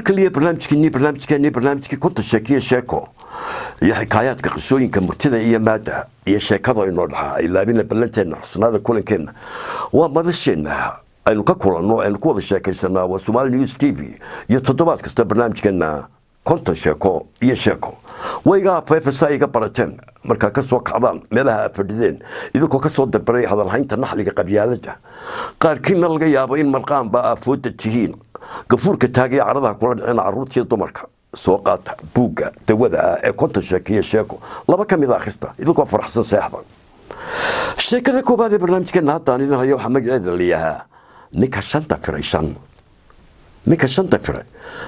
marka liya barnaamijkii kunta sheekiyo sheeko iyo xikaayaadka qisooyinka murtida iyo maada iyo sheekada inoo dhaxaa ay laabina ballanteena xusnaada kulankeena waa madasheena aynu ka kulanno aynu ku wada sheekaysanaa waa Somali News TV iyo toddobaad kasta barnaamijkeena kunta sheeko iyo sheeko wayga FFSA iga barateen marka ka soo kacdaan meelaha fadhideen idinku ka soo dabaray hadal haynta naxliga qabyaalada qaarkiina laga yaabo in marqaan ba afooda tihiin gafuurka taagay caradaha kula dhicin caruurtii dumarka soo qaata buuga dawada ee kunta sheekiyo sheeko laba kamid ah akhrista idinku faraxsan saaxiib sheekada koobaad ee barnaamijkeena hadda idin hayo waxa magaceeda leeyahay ninka shanta firay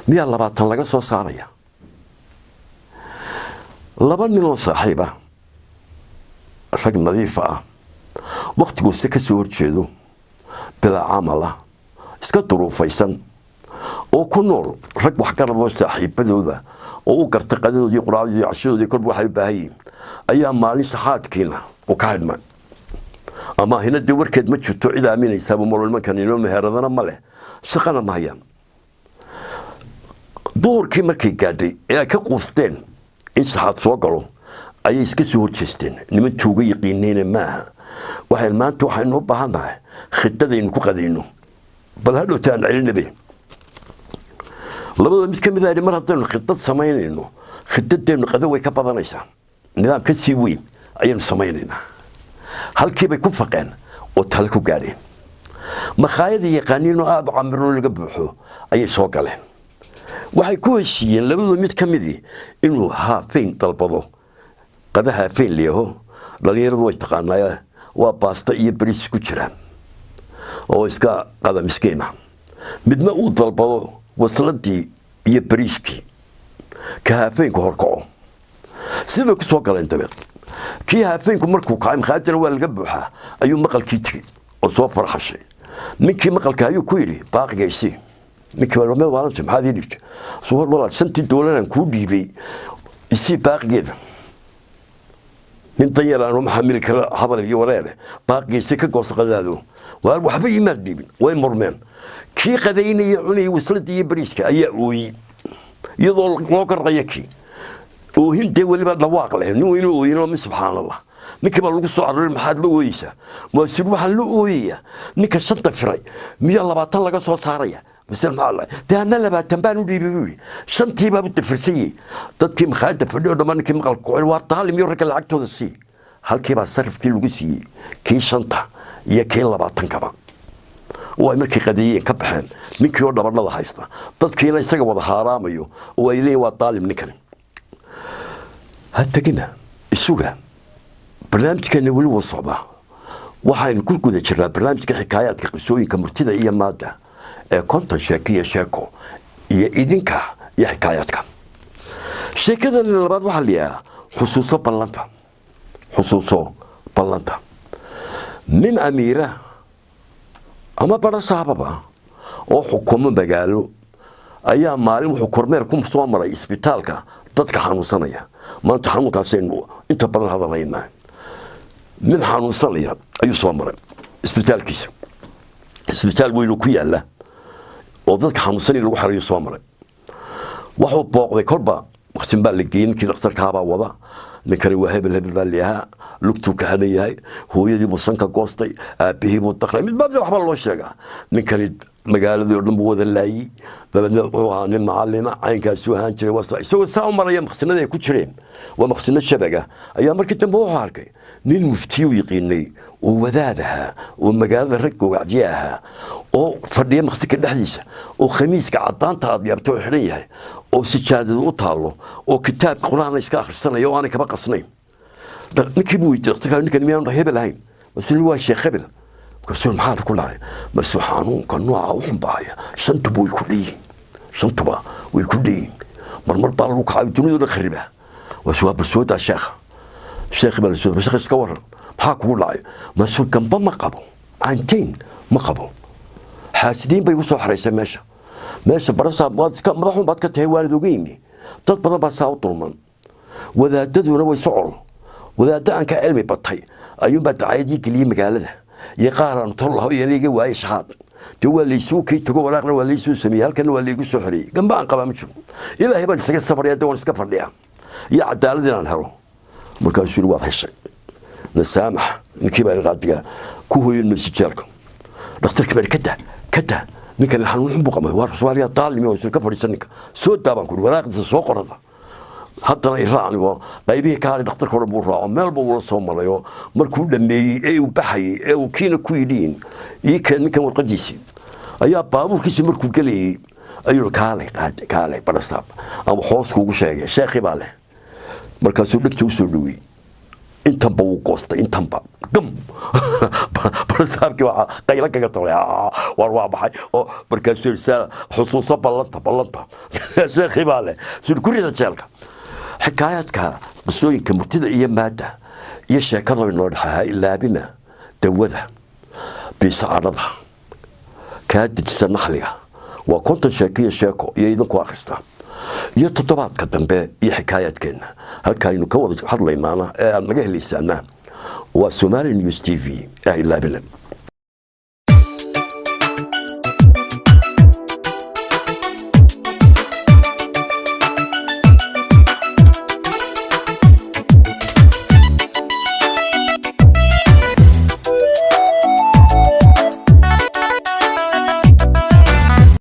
miya 20 laga soo saaraya laba nin oo saaxiib ah rag nadiif ah waqtigu si ka soo horjeedo bila amal ah iska duruufaysan oo ku nool rag wax garabo saaxiibadooda oo u garta qadadoodii quraacdoodii cashadoodii kor waxay baahayin ayaa maalin saxaadkiina u ka hadman ama hinada warkeed ma jirto cid aaminaysa marolmankan inoo meheradana ma leh shaqana ma hayaan doorkii markay gaadhay ee ay ka quusteen in saxaad soo galo ayay iska soo horjeesteen niman tuuga yaqiinayna maaha waxay maanta waxaynu u baahanahay khidadaynu ku qadayno bal hadhowtaan celinabe labada mid kamid ah mar haddaynu khidad samaynayno khidadeennu qado way ka badanaysaa nidaam ka sii weyn ayaynu samaynaynaa halkii bay ku faqeen oo talo ku gaadheen makhaayada yaqaaniin oo aad camirno laga buuxo ayay soo galeen waxay ku heshiiyeen labada mid kamid inuu haafeen dalbado qadaha haafeen leeyaho dhalinyaradu way taqaanaa waa baasta iyo bariis ku jiraan oo iska qada miskiina midna uu dalbado wasladii iyo bariiskii ka haafeenku horkaco sida ku soo galeen dabeed kii haafeenku markuu kacay makhaayadana waa laga buuxaa ayuu maqalkii tagay oo soo farxashay ninkii maqalka ayuu ku yidhi baaqigaysi ninkii waa meel waalan maxaad ii dhibtay soo walaal $5 ku dhiibay isi baaqigeeda nin dayaraan maxamil kala hadal iyo wareer baaqigaysi ka goos qadaado waa waxba iimaad dhiibin way murmeen kii qadaynaya cunay wasladii iyo bariiska ayaa ooyay iyadoo loo qarqaya kii oo hinde waliba dhawaaq leh nin weyn oo ooyay subhanallah ninka baa lagu soo cararay maxaad la ooyaysaa waasir waxa la ooyaya ninka shanta firay miya 20 laga soo saaraya مثل ما الله ده أنا لما تنبان ودي شنتي ما بتفرسيه تدكي مخادة فدي وده ما نكمل القوي وارتحال ميورك العقد السي هل كي بصرف كيلو جسي كي شنطة يا كي لبعضن كمان وأمريكا قدية كبحان من كيور ده برضه هايستا تدكي لا يسقى وده حراميو وإليه وطالب نكن حتى كنا السوق برنامج كان يقول وصعبة وحين كل كذا شرا برنامج كحكايات كقصوي كمرتدى إيه مادة كنت شاكية شاكو يا إذنك يا حكاياتك شاكذا اللي بعد وحليها حصوصة بلانتا من أميرة أما برا صاحبها أو حكومة بقالو أيام مالي وحكومة ركوم صوم رئيس بتالك تدك حانو صنية ما أنت حانو كاسين أنت بدل هذا غيما من حانو صنية أي صوم رئيس إسبيتالكيس إسبيتال ويلو كيالا ودadka xanuunsan lagu xariyo soo maray wuxuu booqday kolba waqtin baa la geeyay kii dhakhtarka baa wada ninkani waa hebel baa leeyahay lugtu ka hanayahay hooyadii musanka goostay aabihii buu taqray mid baad waxba loo sheegaa ninkani magaalada oo dhan wada laayay dabadna oo aan macallina aynkaas u ahaan jiray wasa isagoo saa u maraya maqsinada ay ku jireen waa maqsinad shabaga ayaa markii dambe wuxuu arkay nin muftiyo yaqiinay oo wadaadaha oo magaalada rag go'ajiyaha oo fadhiya maqsinka dhexdiisa oo khamiiska cadaanta aad yaabto xiran yahay oo sijaadadu u taalo oo kitaab quraan iska akhrisanayo oo aan ka baqasnayn ninkii buu yidhi ninkan miyaan hebel ahayn wasuul waa sheekh hebel كسر محل كلها بس حانون كنوع وحن بايا شنتبو يكلين شنتبا ويكلين مرمر بالوك عايدون يدور خربه وسوا بسود الشيخ بالسود بس شيخ سكور حاك ولاي مسؤول كم بمقبو عينتين مقبو حاسدين بيوصوا حريسة ماشي برصا مراحون بعد كتهي والدوجيني تطبط بس أوطرمان وذا تدو نوي سعر وذا تأنك علمي بطي أيوم بعد عادي كلي مقالده يقارن طلعه يليق وايش هاد دوا اللي يسوق كي تقول ولا أغلى ولا يسوق سميه هل كان ولا يقول سحري جنب عن قبام شو إلا هي بس سكت سفر يا دوان سكفر ليها يا عدالة دينا نهرو مركز شو الواضح الشيء نسامح نكيب على الغادية كوه يلمس جالكم دكتور كبير كده نكن الحنون حبوق ما هو سؤال يا طالب يوم سكفر يسنك سود دابا كل ولا قص سوق رضا حتى الإيران هو قيبي كان دكتور كورن بورا مال بورا صومالي هو مركو لمي أي وبحي أي وكين كويلين يكن والقديسين أيا بابو كيس مركو كلي أيو كالي برستاب أو حوس كوكو شيخي باله مركز سودك توسولوي انت بوقوست انت قم برستاب كي قيلك قطولي واروا بحي مركز رسالة خصوصا بلنطه شيخي باله سود كوريدا جالك حكاياتك بسوينك مرتدى إيا مادة إيا شاكضة من نورحها إلا بنا دوذة بسعارضها كاد جسا نحلها وكنت شاكية شاكو إيا إذن كواخستا إيا تطبعات كدنبا إيا حكايات كينا هل كان ينكوض حضلي معنا مجاه اللي سألناه وسومالي نيوز تي في إلا بنا